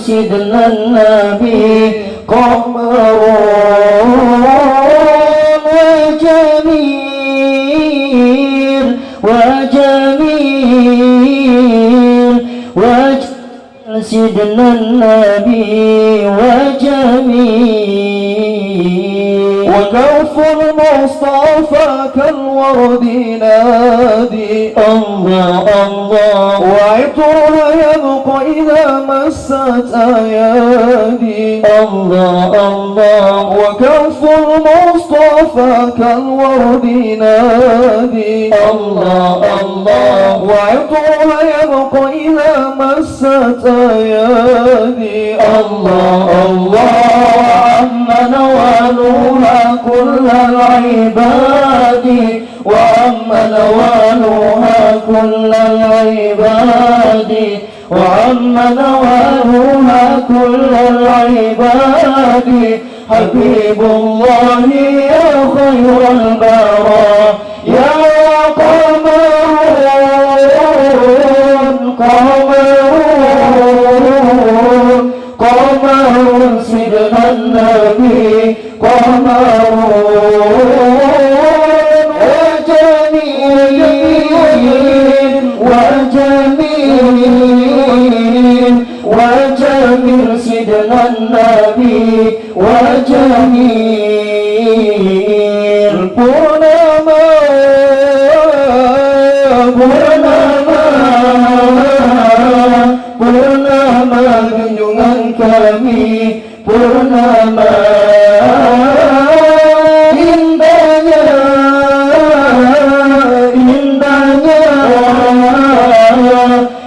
سيدنا النبي قمر وجميل وجميل وجميل سيدنا النبي وجميل وكف المصطفى كالورد نادي الله الله وعطرها يبقى إذا مست أيادي الله الله وكف المصطفى كالورد نادي الله الله وعطرها يبقى إذا مست أيادي الله الله وأما نوالها كل العباد وأما نوالها كل العباد وأما نوالها كل العباد حبيب الله يا خير البراء يا قمر سيدنا النبي قمر وجميل سيدنا النبي وجميل purnama junjungan kami purnama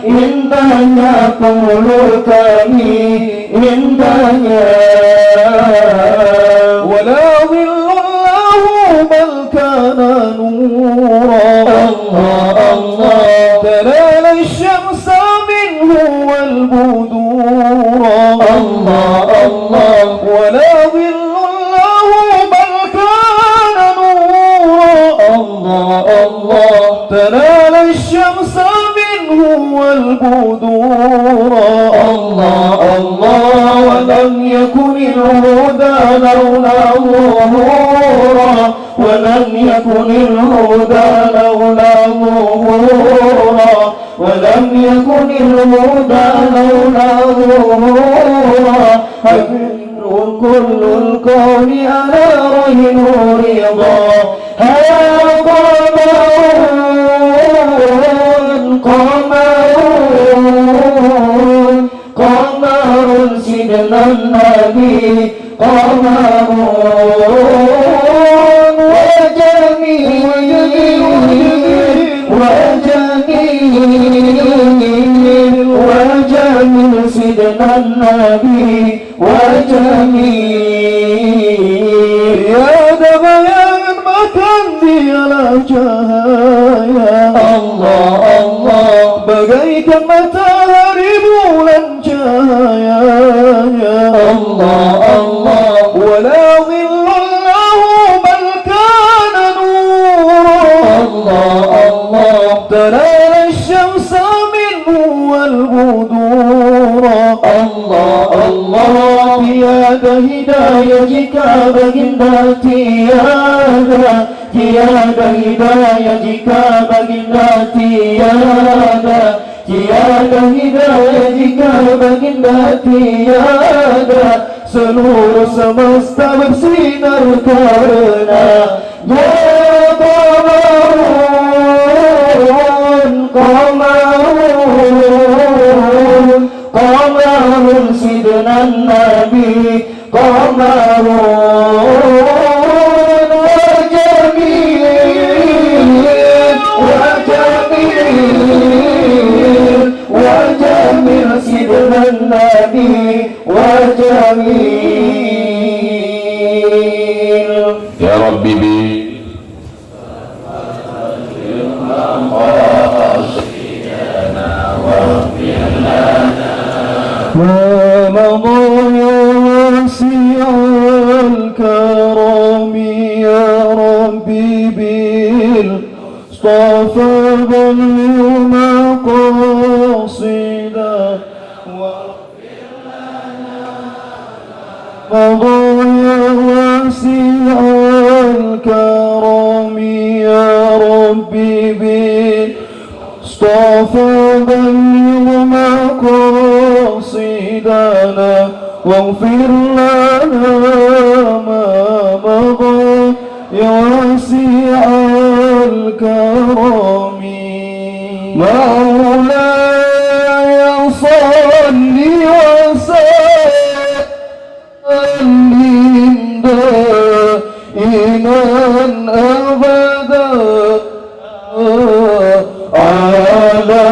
indahnya penghulu kami indahnya wala dhillallahu bal kana nura الله الله تلال الشمس منه والبدورا الله الله ولا ظل الله بل كان نورا الله الله تنال الشمس منه والبدورا الله الله ولم يكن الهدى لولا ظهورا ولم يكن الهدى لولا ظهورا ولم يكن الهدى لولا ظهورا كل الكون على رهن رضا هيا قمر سيدنا النبي قمر وجميل سيدنا النبي وجميل يا دبيان makan dialah cahaya الله الله bagaikan matahari bulan cahayanya الله الله ولا ظل له بل كان نورا الله الله تنال الشمس منه والبدورا الله الله tiada hidayah jika baginda tiada tiada hidayah jika baginda tiada tiada hidayah jika baginda tiada seluruh semesta bersinar karena qamarun sidna nabi qamarun wajamil sidna nabi wajamil ya Rabbi bi ما مضى واسع الكرم يا ربي بالمصطفى بل مقاصدا واغفر لنا مضايا واسع الكرم يا ربي بالمصطفى بلغ مقاصدنا واغفر لنا ما مضى يا واسع الكرم مولاي صل وسلم دائما أبدا على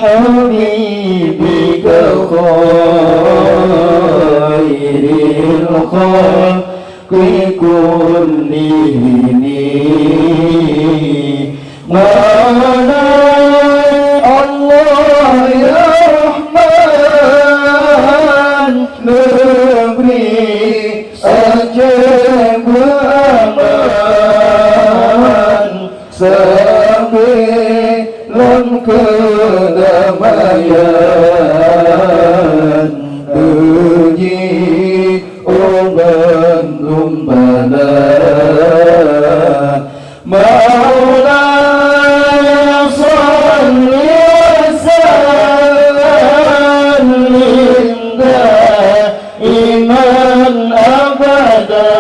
حبيبك خير الخلق كلهم مولاي الله يا رحمن نبري أجب أمان sembilan kedamaian uji uban umbana Maulana salli wa sallim daiman abada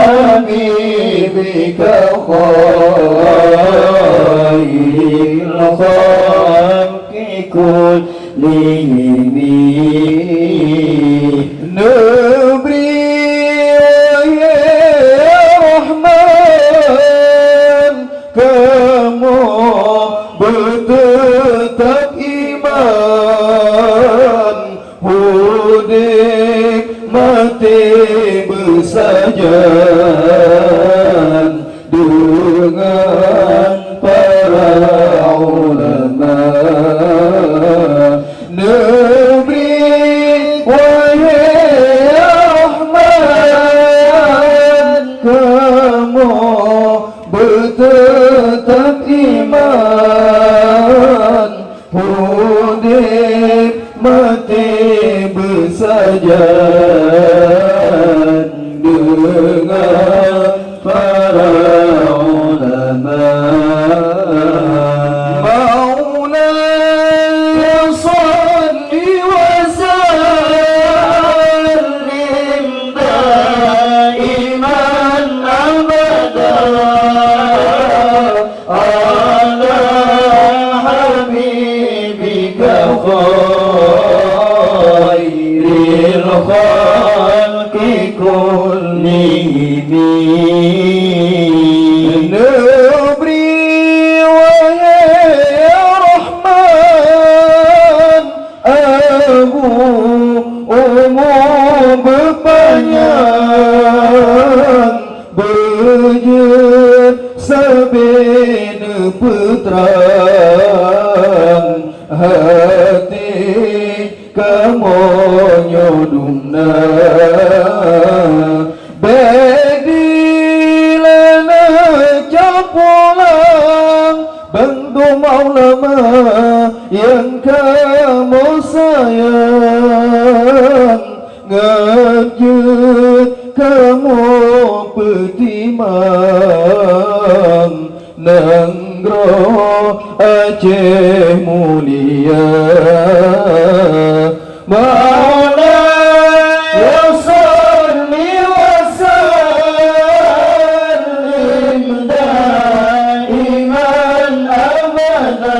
حبيبك خير الخلق كلهم نبري يا رحمن kamu bertetap iman hudik mati bersajan dengan para ulama negeri wahai Rahman kamu bertetap iman hudik mati bersajan dengan para ulama Maulana salli wa sallim daiman abada ala habibika khairil khalqi kullihim Nabri wahai Rahman Abu umur berpanjang berjet sabena putrang hati kamu nyodumna bedilana capulang bantu ulama yang kamu sayang ngajut kamu petimang nanggro Aceh mulia Maulana salli wa sallim daiman abada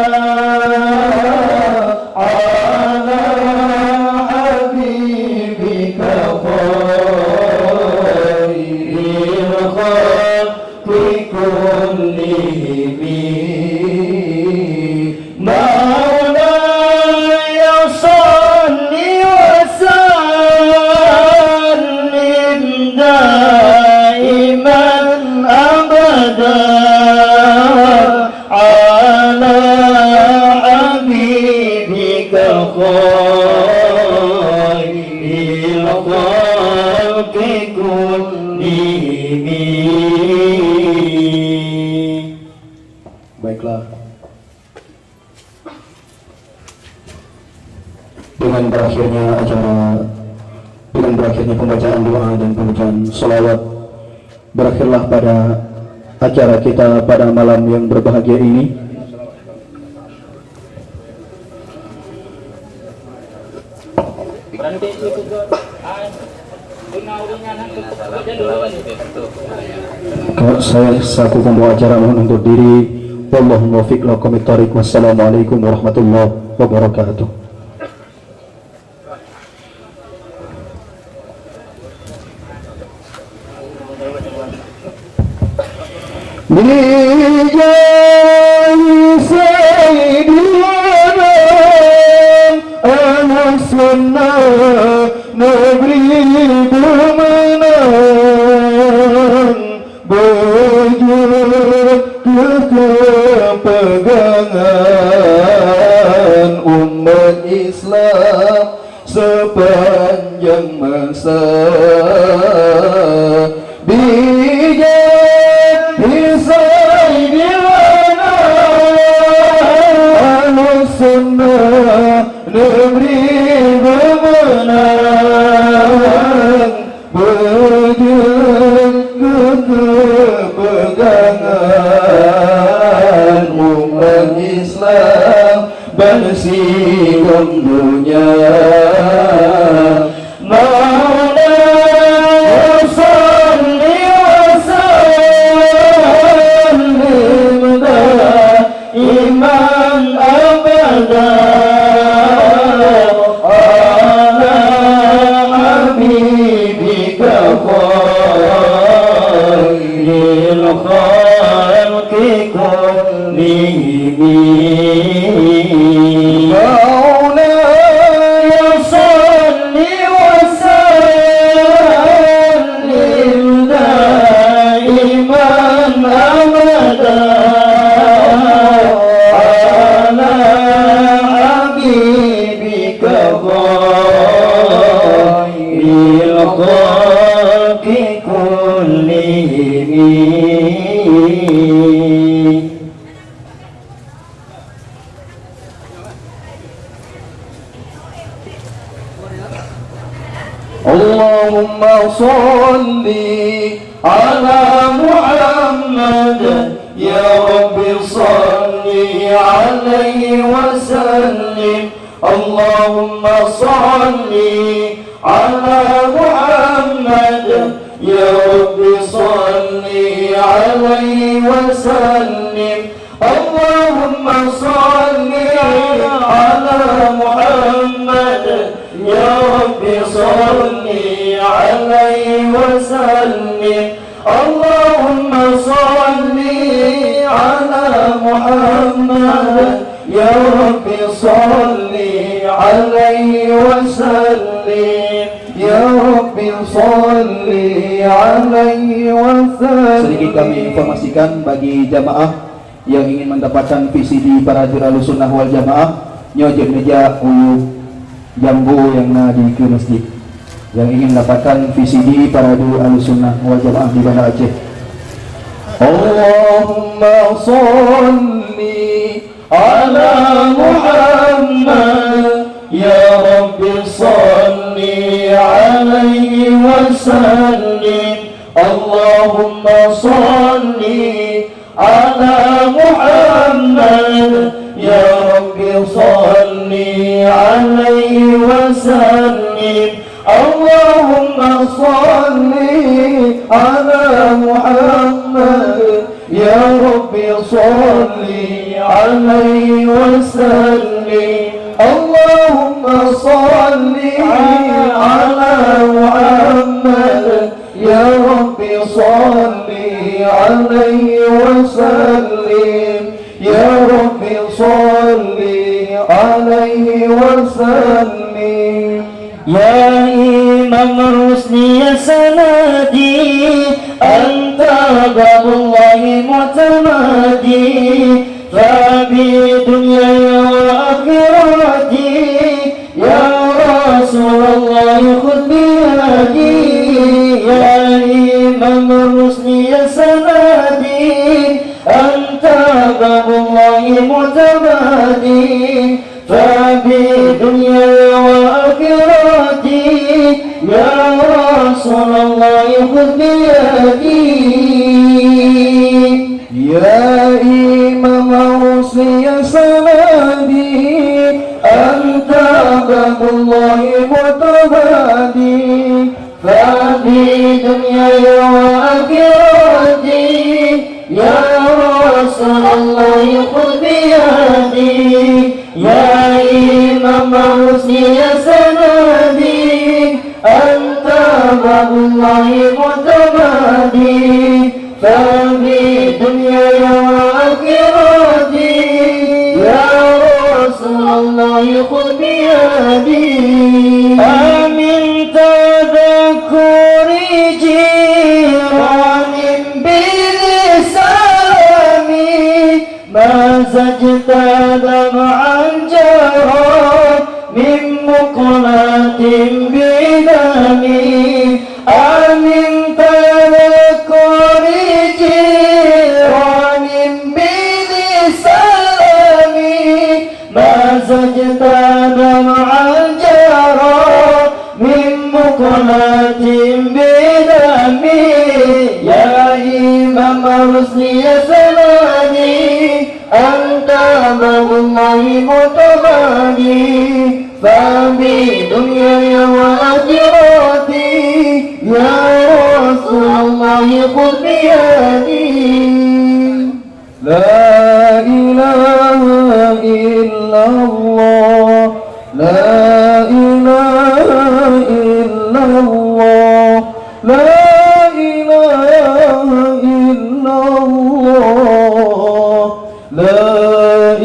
ala habibika khairil khalqi kullihim Maulana salli wa sallim daiman abada ala habibika khairil khalqi kullihim Baiklah Dengan berakhirnya pembacaan doa dan pembacaan salawat, berakhirlah pada acara kita pada malam yang berbahagia ini. Saya selaku pembawa acara mohon untuk diri. Wallahu muwaffiq lakumit thariq. Wassalamualaikum warahmatullahi wabarakatuh. Bijahi sayyidina Ahlussunnah negeri pemenang, berjuang kepegangan umat Islam sepanjang masa. Bijahi sayyidina Ahlussunnah negeri pemenang, berjuang kepegangan umat Islam bersihkan dunia. Allahumma salli ala Muhammad ya Rabbi salli alaihi wa sallim. Allahumma salli ala Muhammad ya Rabbi salli alaihi wa sallim. Allahumma salli ala Muhammad ya Rabbi salli alaihi wa sallim. Allahumma salli ala Muhammad ya Rabbi salli alaihi wa sallim. Ya Rabbi salli alaihi wa sallim. Sedikit kami informasikan bagi jamaah yang ingin mendapatkan VCD para Ahlussunnah Sunnah wal Jamaah, nyojek meja jambu yang di ke masjid. Yang ingin mendapatkan VCD para Ahlussunnah Sunnah wal Jamaah di Bandar Aceh. Allahumma salli ala Muhammad ya Rabbi salli alaihi wa sallim. Allahumma salli ala Muhammad ya Rabbi salli alaihi wa sallim. Allahumma salli ala Muhammad ya Rabbi salli alaihi wa sallim. Allahumma salli ala Muhammad ya Rabbi salli alaihi wa sallim. Ya Rabbi salli alaihi wa sallim. Ya Imam Rusni ya sanadi anta babullahi mutamadi fabi dunya wa akhirati ya Rasulullah khudh biyadi. Ya Imam Rusni ya sanadi anta babullahi mutamadi fabi dunya wa رسول الله خذ بيدي يا إمام الرسل يا سندي أنت باب الله معتمدي ففي دنياي وآخرتي يا رسول الله خذ بيدي يا إمام الرسل يا سندي أنت باب الله معتمدي ففي دنياي وآخرتي يا رسول الله خذ بيدي آمن تذكر جيران بلساني ما زجت دمعا جرى من مقلة بدمي آمن تذكر جيران بلساني ما زجت دمعا جرى من مقلة بدمي يا إمام الرسل يا سندي أنت باب الله معتمدي فبدنياي وآخرتي يا رسول الله خذ بيدي لا إله إلا الله لا إله إلا الله لا إله إلا الله لا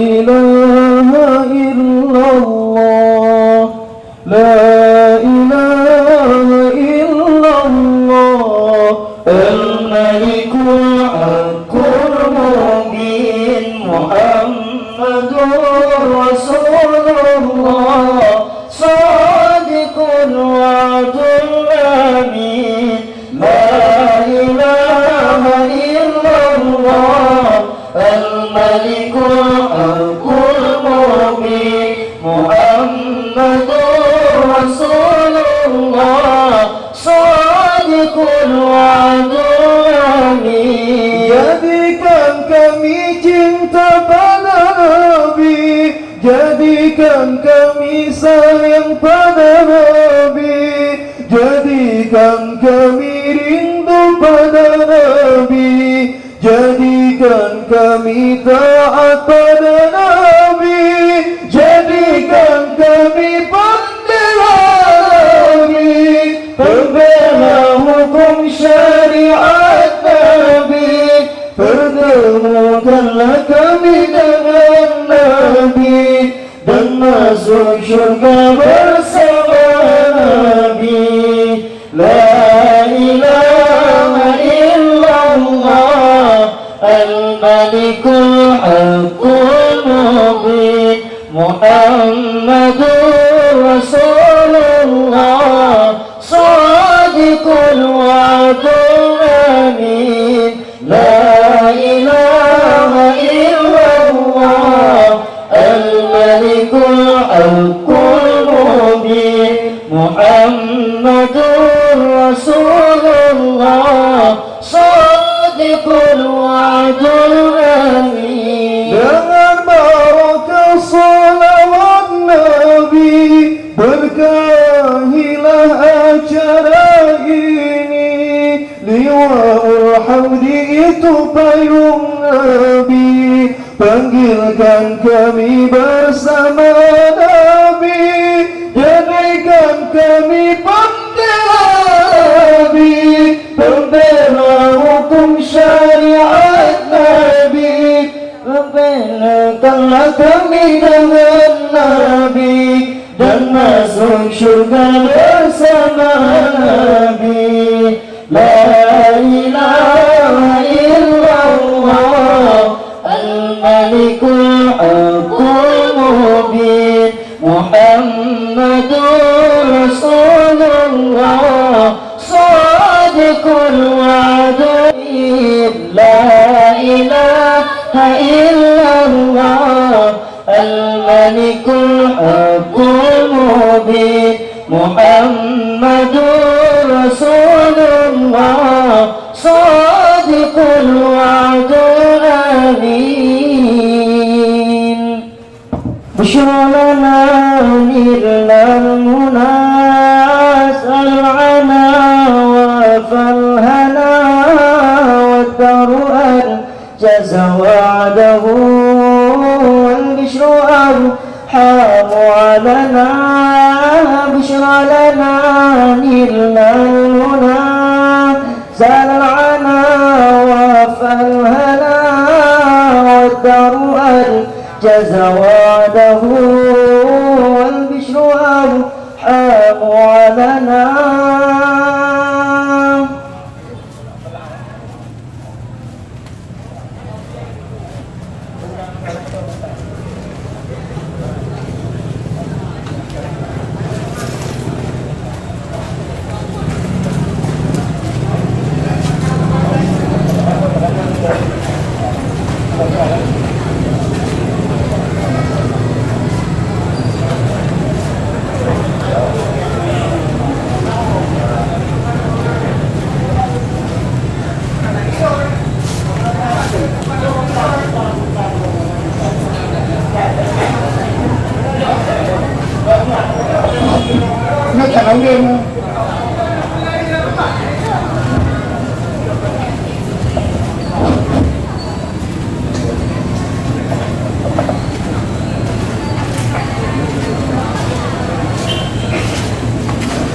إله إلا الله لا إله إلا الله الملك الحق المبين محمد رسول الله صادق الوعد الأمين لا إله إلا الله الملك الحق المبين محمد رسول الله صادق الوعد الأمين Jadikan kami cinta pada Nabi, jadikan kami sayang pada Nabi, jadikan kami rindu pada Nabi, jadikan kami taat pada Nabi, jadikan kami pembela Nabi, pembela hukum syariat Nabi. Pertemukanlah kami dengan Nabi dan masuk syurga bersama Nabi. La ilaha illallah al-malikul haqqul mubin Muhammadur Rasulullah sadiqul wa'dul amin. La ilaha illallah al-malikul haqqul mubin Muhammadur Rasulullah sadiqul wa'dul amin. Dengan barakah salawat Nabi berkahilah acara ini. Liwa'ul hamdi itu payung Nabi, panggilkan kami bersama Nabi, jadikan kami pembela Nabi, pembela hukum syariat Nabi. Belakanlah kami dengan Nabi dan masuk syurga bersama Nabi. La ilaha illallah al-malikul haqqul mubin Muhammadur Rasulullah sadiqul wa'din. La ilaha illallah al-malikul haqqul mubin Muhammadur Rasulullah الله صادق الوعد آمين بشرى لنا نلنا المنى سلعنا وفالهنا والدرء جز وعده والبشر أرحام علنا بشرى لنا نلنا المنى زرعنا وفالهنا والدرء جز وعده والبشر أرحام علنا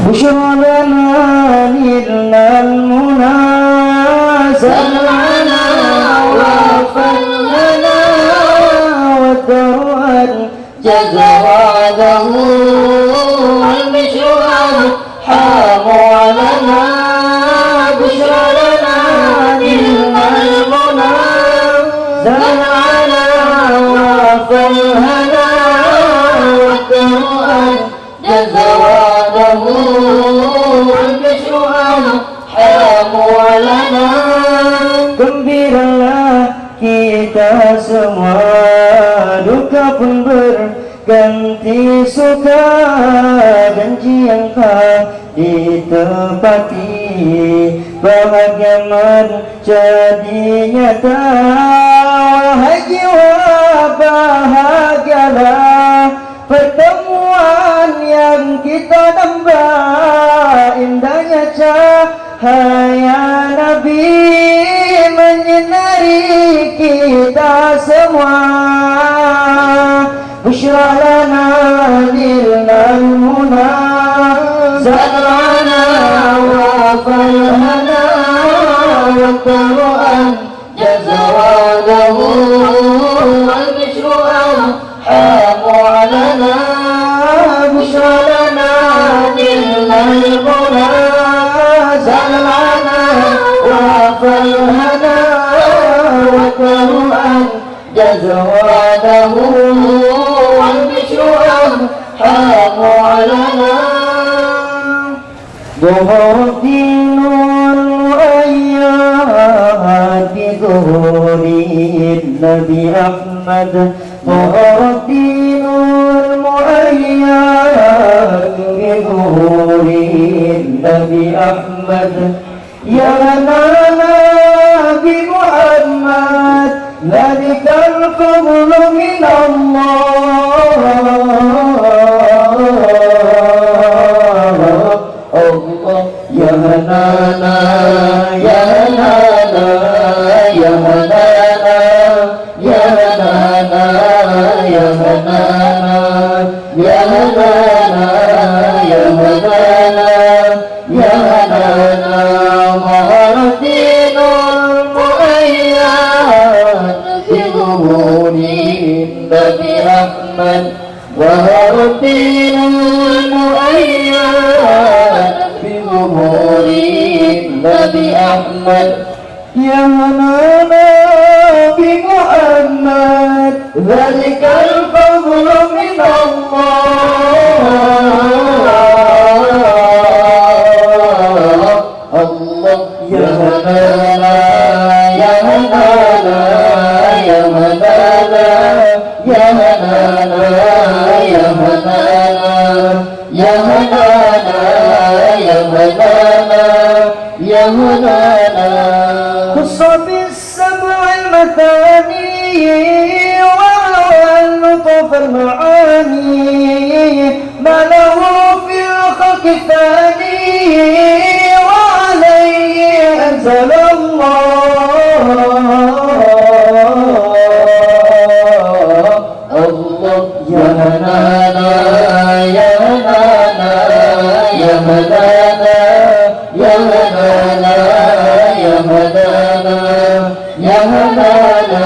بشرى لنا نلنا المنى زرعنا وفلنا والدرء جز وعده والبشر أرحام علنا بشرى لنا نلنا المنى زرعنا وفلنا والدرء جز وعده والبشر أرحام علنا gembiralah kita semua, duka pun berganti suka, janji yang tak ditepati, bahagia menjadi nyata. Wahai jiwa bahagialah, pertemuan yang kita damba, indahnya cahaya Nabi menyinari kita semua. Bushra lana nilna al-muna zarana wa falhana wa taru'an jazawadahu wal bishru arhamu alana. Bushra lana nilna al-muna zarana wa falhana wa taru'an jazawadahu wal bishru arhamu alana. ظهر الدين والمؤيد بظهور النبي أحمد. ظهر الدين والمؤيد بظهور النبي أحمد. يا نبي محمد ذلك الفضل من الله. Ya Hanana, Ya Hanana, Ya Hanana, Ya Hanana, Ya Hanana, Ya Hanana, Ya Hanana, Ya Hanana. Maharadinul mu'ayyad fi zuhurin Nabi Ahmad. Maharadinul mu'ayyad ظهور النبي أحمد. يا نبي محمد ذلك الفضل من الله. الله يا هنانا يا هنانا يا هنانا يا هنانا يا هنانا يا هنانا يا هنانا يا هدانا خص بالسبع المثاني واللطف المعاني ما له في الخلق الثاني وعليه أنزل الله يا هنانا يا هنانا يا هنانا يا هنانا يا هنانا يا هنانا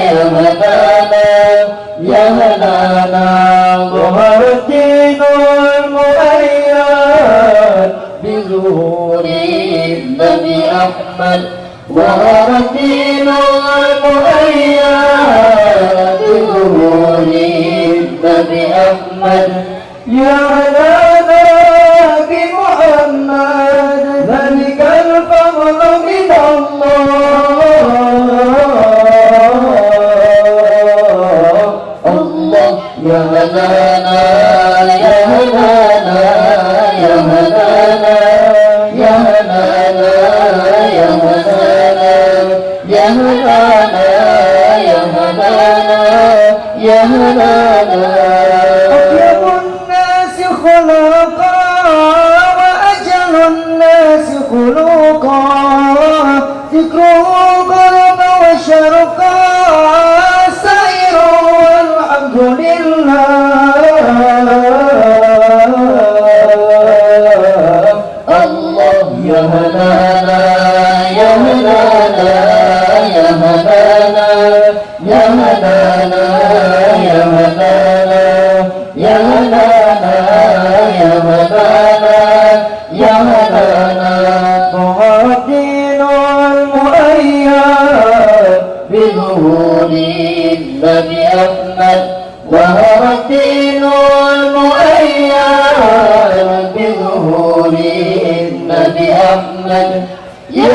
يا هنانا يا هنانا ظهر الدين المؤيد بظهور النبي أحمد ظهر الدين المؤيد بظهور النبي أحمد يا هلانا بمحمد ذلك الفضل من الله يا هنانا يا هنانا يا هنانا يا هنانا يا هنانا يا هنانا يا هنانا يا هنانا أطيب الناس خلقا وأجل الناس خلقا ذكره غرب وشرقا سائر والحمد لله الله يا هنانا يا هنانا يا هنانا يا هنانا يا هنانا يا هنانا يا هنانا يا هنانا ظهر الدين المؤيد بظهور النبي أحمد ظهر الدين المؤيد بظهور النبي أحمد يا